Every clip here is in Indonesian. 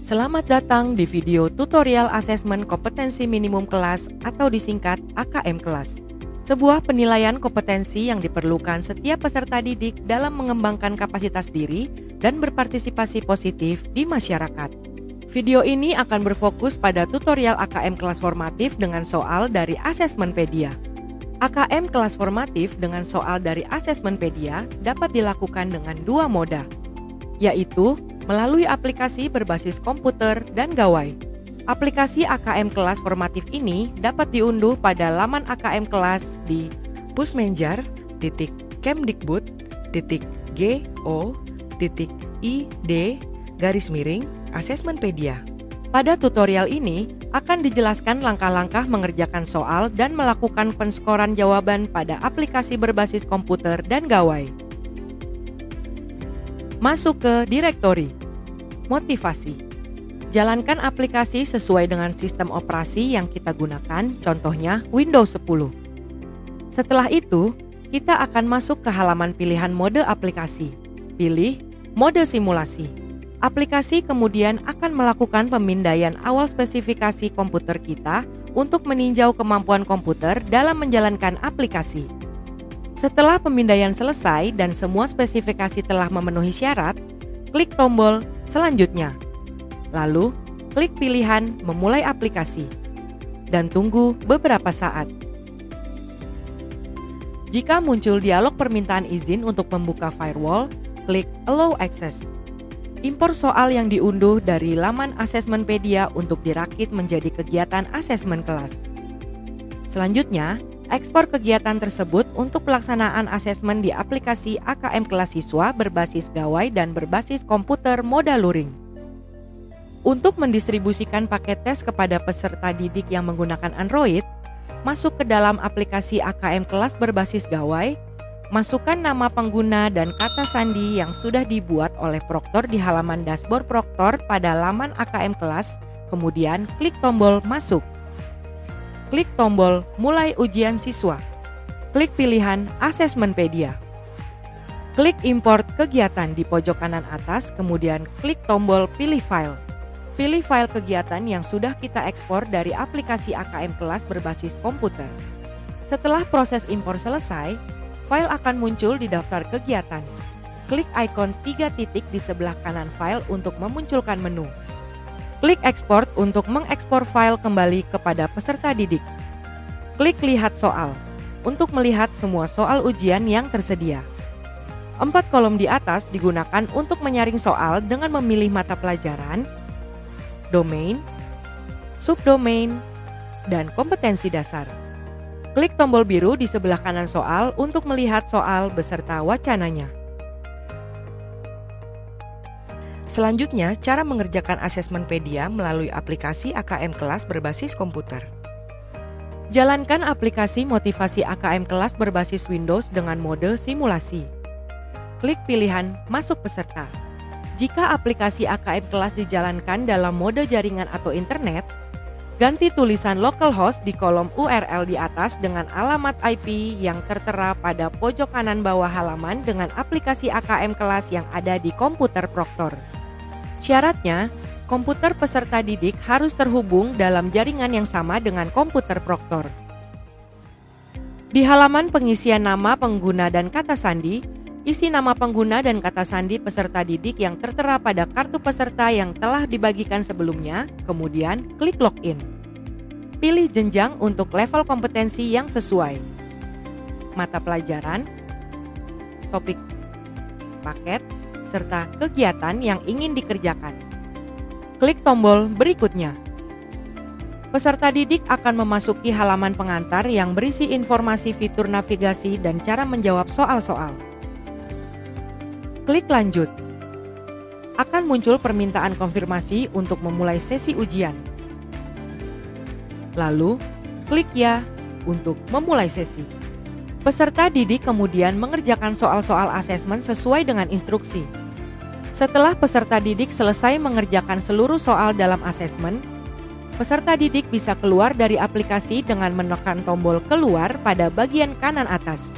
Selamat datang di video tutorial asesmen kompetensi minimum kelas atau disingkat AKM kelas. Sebuah penilaian kompetensi yang diperlukan setiap peserta didik dalam mengembangkan kapasitas diri dan berpartisipasi positif di masyarakat. Video ini akan berfokus pada tutorial AKM kelas formatif dengan soal dari Asesmenpedia. AKM kelas formatif dengan soal dari Asesmenpedia dapat dilakukan dengan dua moda, yaitu melalui aplikasi berbasis komputer dan gawai. Aplikasi AKM kelas formatif ini dapat diunduh pada laman AKM kelas di pusmenjar.kemdikbud.id/Asesmenpedia. Pada tutorial ini akan dijelaskan langkah-langkah mengerjakan soal dan melakukan penskoran jawaban pada aplikasi berbasis komputer dan gawai. Masuk ke direktori. Motivasi. Jalankan aplikasi sesuai dengan sistem operasi yang kita gunakan, contohnya Windows 10. Setelah itu, kita akan masuk ke halaman pilihan mode aplikasi. Pilih mode simulasi. Aplikasi kemudian akan melakukan pemindaian awal spesifikasi komputer kita untuk meninjau kemampuan komputer dalam menjalankan aplikasi. Setelah pemindaian selesai dan semua spesifikasi telah memenuhi syarat, klik tombol selanjutnya. Lalu, klik pilihan memulai aplikasi dan tunggu beberapa saat. Jika muncul dialog permintaan izin untuk membuka firewall, klik Allow Access. Impor soal yang diunduh dari laman Asesmenpedia untuk dirakit menjadi kegiatan asesmen kelas. Selanjutnya, ekspor kegiatan tersebut untuk pelaksanaan asesmen di aplikasi AKM kelas siswa berbasis gawai dan berbasis komputer moda luring. Untuk mendistribusikan paket tes kepada peserta didik yang menggunakan Android, masuk ke dalam aplikasi AKM kelas berbasis gawai, masukkan nama pengguna dan kata sandi yang sudah dibuat oleh proktor di halaman dashboard proktor pada laman AKM kelas, kemudian klik tombol masuk. Klik tombol mulai ujian siswa. Klik pilihan Asesmenpedia. Klik import kegiatan di pojok kanan atas, kemudian klik tombol pilih file. Pilih file kegiatan yang sudah kita ekspor dari aplikasi AKM kelas berbasis komputer. Setelah proses impor selesai, file akan muncul di daftar kegiatan. Klik ikon 3 titik di sebelah kanan file untuk memunculkan menu. Klik ekspor untuk mengekspor file kembali kepada peserta didik. Klik lihat soal untuk melihat semua soal ujian yang tersedia. 4 kolom di atas digunakan untuk menyaring soal dengan memilih mata pelajaran, domain, subdomain, dan kompetensi dasar. Klik tombol biru di sebelah kanan soal untuk melihat soal beserta wacananya. Selanjutnya, cara mengerjakan Asesmenpedia melalui aplikasi AKM kelas berbasis komputer. Jalankan aplikasi motivasi AKM kelas berbasis Windows dengan mode simulasi. Klik pilihan masuk peserta. Jika aplikasi AKM kelas dijalankan dalam mode jaringan atau internet, ganti tulisan localhost di kolom URL di atas dengan alamat IP yang tertera pada pojok kanan bawah halaman dengan aplikasi AKM kelas yang ada di komputer proktor. Syaratnya, komputer peserta didik harus terhubung dalam jaringan yang sama dengan komputer proktor. Di halaman pengisian nama pengguna dan kata sandi, isi nama pengguna dan kata sandi peserta didik yang tertera pada kartu peserta yang telah dibagikan sebelumnya, kemudian klik login. Pilih jenjang untuk level kompetensi yang sesuai. Mata pelajaran, topik, paket, serta kegiatan yang ingin dikerjakan. Klik tombol berikutnya. Peserta didik akan memasuki halaman pengantar yang berisi informasi fitur navigasi dan cara menjawab soal-soal. Klik lanjut. Akan muncul permintaan konfirmasi untuk memulai sesi ujian. Lalu, klik ya untuk memulai sesi. Peserta didik kemudian mengerjakan soal-soal asesmen sesuai dengan instruksi. Setelah peserta didik selesai mengerjakan seluruh soal dalam asesmen, peserta didik bisa keluar dari aplikasi dengan menekan tombol keluar pada bagian kanan atas.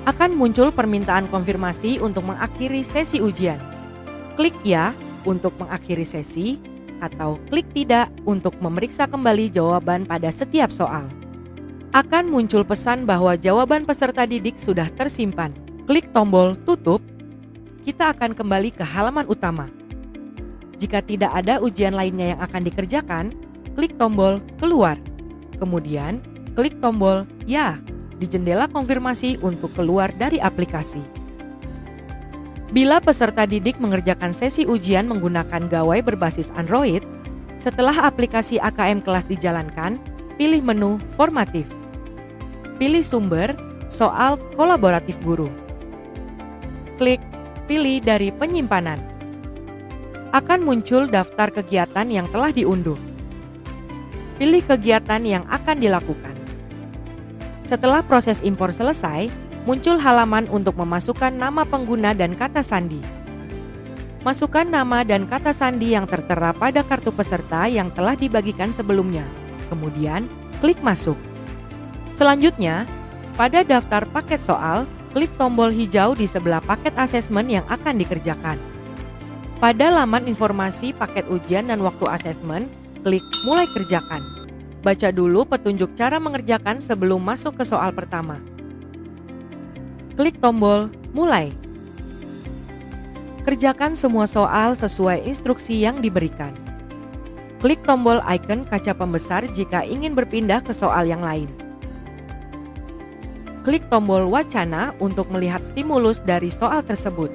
Akan muncul permintaan konfirmasi untuk mengakhiri sesi ujian. Klik ya untuk mengakhiri sesi, atau klik tidak untuk memeriksa kembali jawaban pada setiap soal. Akan muncul pesan bahwa jawaban peserta didik sudah tersimpan. Klik tombol tutup, kita akan kembali ke halaman utama. Jika tidak ada ujian lainnya yang akan dikerjakan, klik tombol keluar. Kemudian, klik tombol ya di jendela konfirmasi untuk keluar dari aplikasi. Bila peserta didik mengerjakan sesi ujian menggunakan gawai berbasis Android, setelah aplikasi AKM kelas dijalankan, pilih menu formatif. Pilih sumber, soal kolaboratif guru. Klik pilih dari penyimpanan. Akan muncul daftar kegiatan yang telah diunduh. Pilih kegiatan yang akan dilakukan. Setelah proses impor selesai, muncul halaman untuk memasukkan nama pengguna dan kata sandi. Masukkan nama dan kata sandi yang tertera pada kartu peserta yang telah dibagikan sebelumnya. Kemudian, klik masuk. Selanjutnya, pada daftar paket soal, klik tombol hijau di sebelah paket asesmen yang akan dikerjakan. Pada laman informasi paket ujian dan waktu asesmen, klik mulai kerjakan. Baca dulu petunjuk cara mengerjakan sebelum masuk ke soal pertama. Klik tombol mulai. Kerjakan semua soal sesuai instruksi yang diberikan. Klik tombol icon kaca pembesar jika ingin berpindah ke soal yang lain. Klik tombol wacana untuk melihat stimulus dari soal tersebut.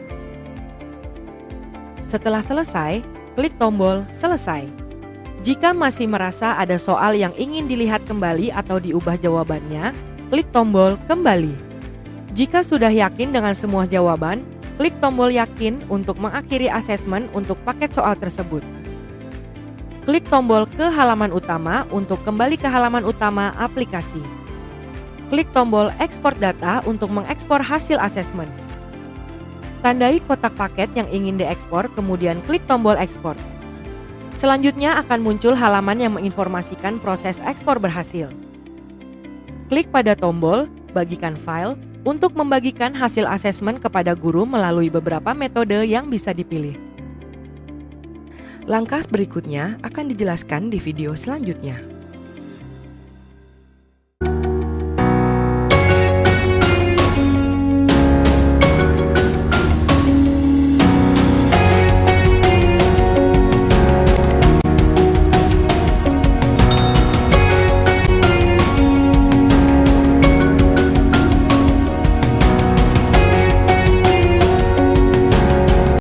Setelah selesai, klik tombol selesai. Jika masih merasa ada soal yang ingin dilihat kembali atau diubah jawabannya, klik tombol kembali. Jika sudah yakin dengan semua jawaban, klik tombol yakin untuk mengakhiri asesmen untuk paket soal tersebut. Klik tombol ke halaman utama untuk kembali ke halaman utama aplikasi. Klik tombol ekspor data untuk mengekspor hasil asesmen. Tandai kotak paket yang ingin diekspor, kemudian klik tombol ekspor. Selanjutnya akan muncul halaman yang menginformasikan proses ekspor berhasil. Klik pada tombol bagikan file untuk membagikan hasil asesmen kepada guru melalui beberapa metode yang bisa dipilih. Langkah berikutnya akan dijelaskan di video selanjutnya.